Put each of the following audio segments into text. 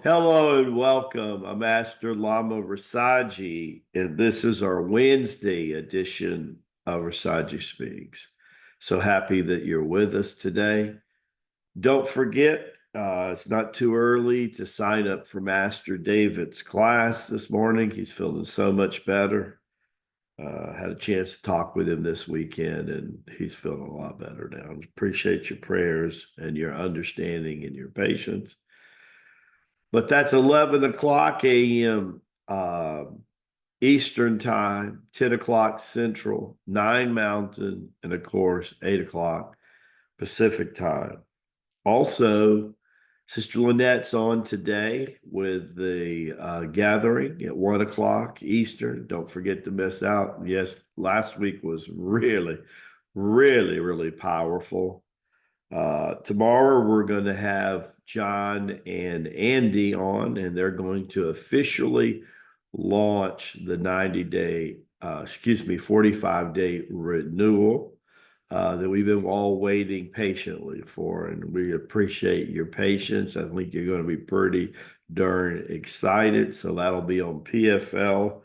Hello and welcome. I'm Master Rasaji, and this is our Wednesday edition of Rasaji Speaks. So happy that you're with us today. Don't forget, it's not too early to sign up for Master David's class this morning. He's feeling so much better. Had a chance to talk with him this weekend, and he's feeling a lot better now. Appreciate your prayers and your understanding and your patience. But that's 11 o'clock a.m. Eastern time, 10 o'clock Central, 9 Mountain, and of course, 8 o'clock Pacific time. Also, Sister Lynette's on today with the gathering at 1 o'clock Eastern. Don't forget to miss out. Yes, last week was really powerful. Tomorrow we're going to have John and Andy on, and they're going to officially launch the 45-day renewal that we've been all waiting patiently for. And we appreciate your patience. I think you're going to be pretty darn excited. So that'll be on PFL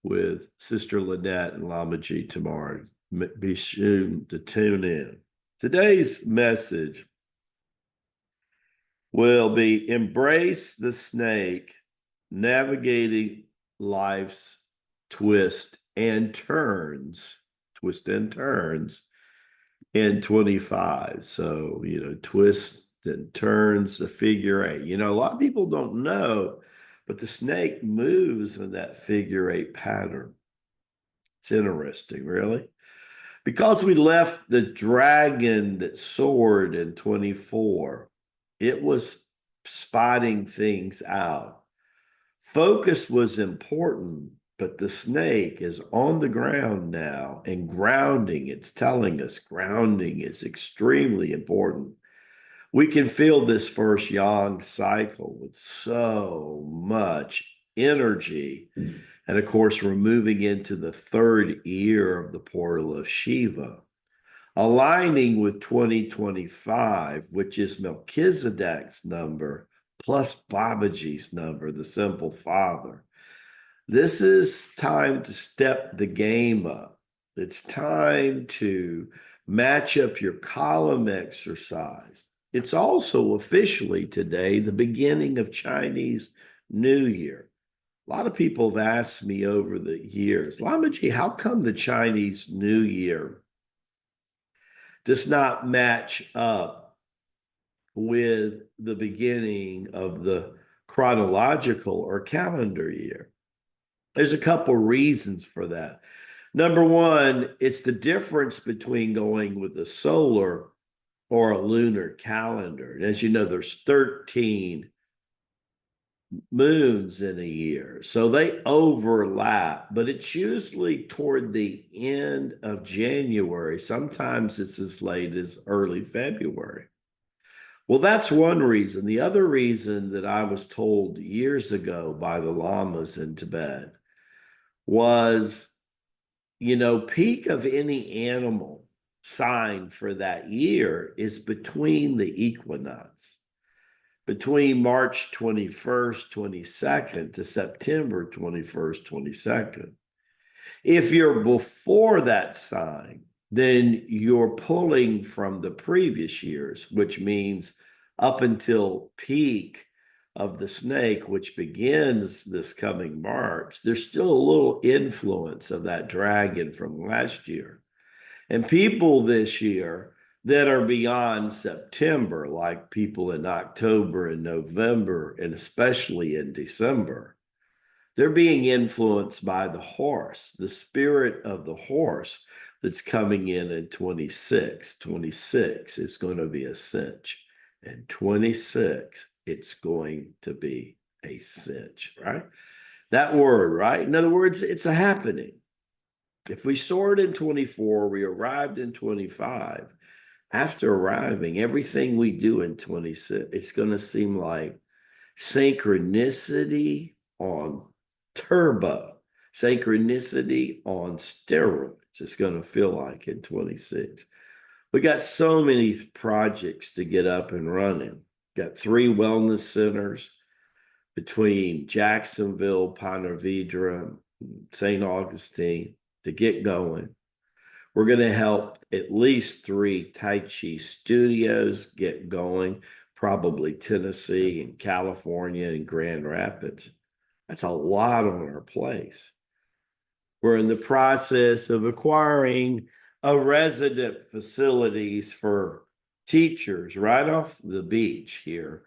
with Sister Lynette and Lama G tomorrow. Be sure to tune in. Today's message will be embrace the snake, navigating life's twist and turns in 25. So, twist and turns, the figure eight. A lot of people don't know, but the snake moves in that figure eight pattern. It's interesting, really. Because we left the dragon that soared in 24, it was spotting things out. Focus was important, but the snake is on the ground now and grounding. It's telling us grounding is extremely important. We can feel this first yang cycle with so much energy. And of course, we're moving into the third year of the portal of Shiva, aligning with 2025, which is Melchizedek's number plus Babaji's number, the simple father. This is time to step the game up. It's time to match up your column exercise. It's also officially today the beginning of Chinese New Year. A lot of people have asked me over the years, Lamaji, how come the Chinese New Year does not match up with the beginning of the chronological or calendar year? There's a couple reasons for that. Number one, it's the difference between going with a solar or a lunar calendar. And as you know, there's 13 moons in a year. So they overlap, but it's usually toward the end of January. Sometimes it's as late as early February. Well, that's one reason. The other reason that I was told years ago by the lamas in Tibet was, peak of any animal sign for that year is between the equinox, between March 21st, 22nd to September 21st, 22nd. If you're before that sign, then you're pulling from the previous years, which means up until peak of the snake, which begins this coming March, there's still a little influence of that dragon from last year. And people this year that are beyond September, like people in October and November, and especially in December, they're being influenced by the horse, the spirit of the horse that's coming in 26. 26 is going to be a cinch. And 26, it's going to be a cinch, right? That word, right? In other words, it's a happening. If we soared in 24, we arrived in 25. After arriving, everything we do in 26, it's going to seem like synchronicity on turbo, synchronicity on steroids. It's going to feel like in 26. We got so many projects to get up and running. Got 3 wellness centers. between Jacksonville, Ponte Vedra, St. Augustine to get going. We're going to help at least 3 Tai Chi studios get going, probably Tennessee and California and Grand Rapids. That's a lot on our place. We're in the process of acquiring a resident facilities for teachers right off the beach here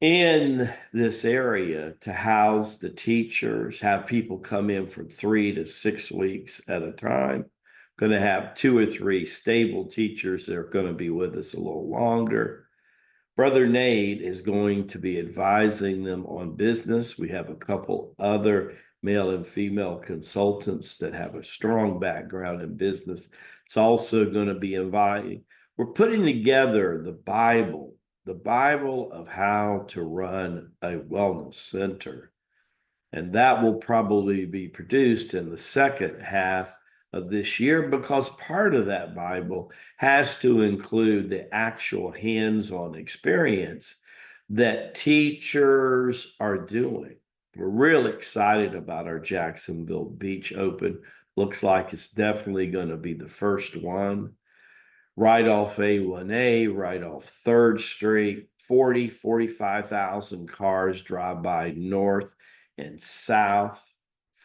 in this area to house the teachers, have people come in from 3 to 6 weeks at a time. Going to have 2 or 3 stable teachers that are going to be with us a little longer. Brother Nate is going to be advising them on business. We have a couple other male and female consultants that have a strong background in business. It's also going to be inviting. We're putting together the Bible of how to run a wellness center. And that will probably be produced in the second half of this year, because part of that Bible has to include the actual hands-on experience that teachers are doing. We're really excited about our Jacksonville Beach Open. Looks like it's definitely going to be the first one. Right off A1A, right off 3rd Street, 45,000 cars drive by north and south.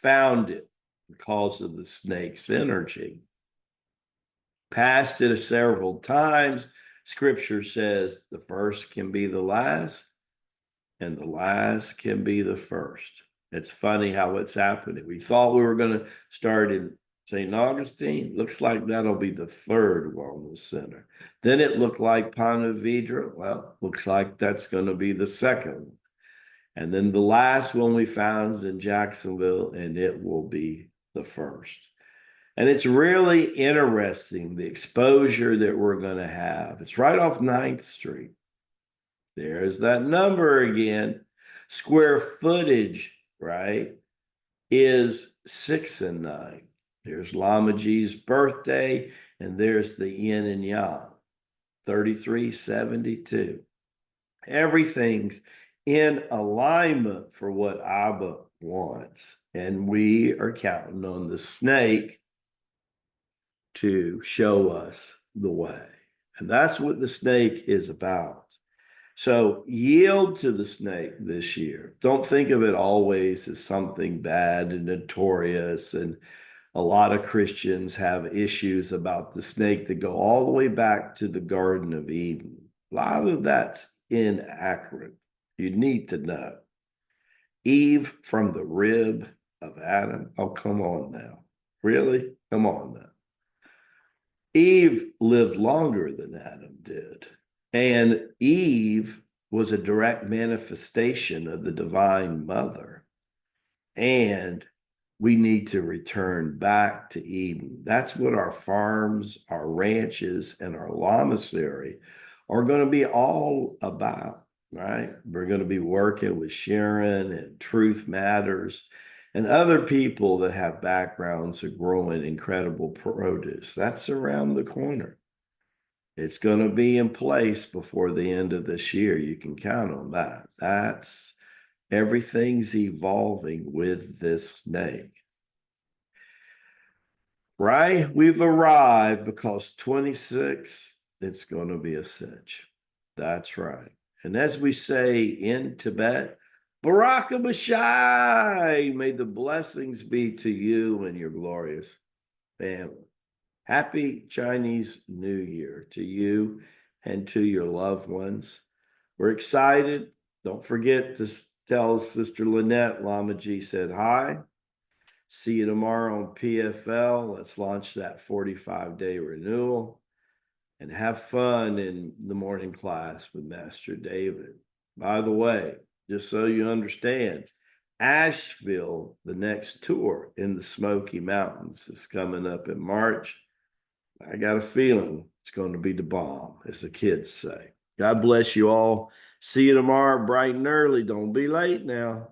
Found it because of the snake's energy. Passed it several times. Scripture says the first can be the last, and the last can be the first. It's funny how it's happening. We thought we were going to start in St. Augustine. Looks like that'll be the 3rd wellness center. Then it looked like Ponte Vedra. Well, looks like that's going to be the 2nd one. And then the last one we found is in Jacksonville, and it will be the 1st. And it's really interesting, the exposure that we're going to have. It's right off 9th Street. There's that number again. Square footage, right, is 6 and 9. There's Lama G's birthday, and there's the yin and yang, 3372. Everything's in alignment for what Abba wants. And we are counting on the snake to show us the way. And that's what the snake is about. So yield to the snake this year. Don't think of it always as something bad and notorious. And a lot of Christians have issues about the snake that go all the way back to the Garden of Eden. A lot of that's inaccurate. You need to know. Eve from the rib of Adam. Oh, come on now. Really? Come on now. Eve lived longer than Adam did. And Eve was a direct manifestation of the divine mother. And we need to return back to Eden. That's what our farms, our ranches, and our lamasery are going to be all about, right? We're going to be working with Sharon and Truth Matters and other people that have backgrounds of growing incredible produce. That's around the corner. It's going to be in place before the end of this year. You can count on that. Everything's evolving with this snake. Right? We've arrived because 26, it's going to be a cinch. That's right. And as we say in Tibet, Baraka Bashai, may the blessings be to you and your glorious family. Happy Chinese New Year to you and to your loved ones. We're excited. Don't forget to tell Sister Lynette Lama G said hi. See you tomorrow on PFL. Let's launch that 45-day renewal and have fun in the morning class with Master David. By the way, just so you understand, Asheville, the next tour in the Smoky Mountains, is coming up in March. I got a feeling it's going to be the bomb, as the kids say. God bless you all. See you tomorrow bright and early. Don't be late now.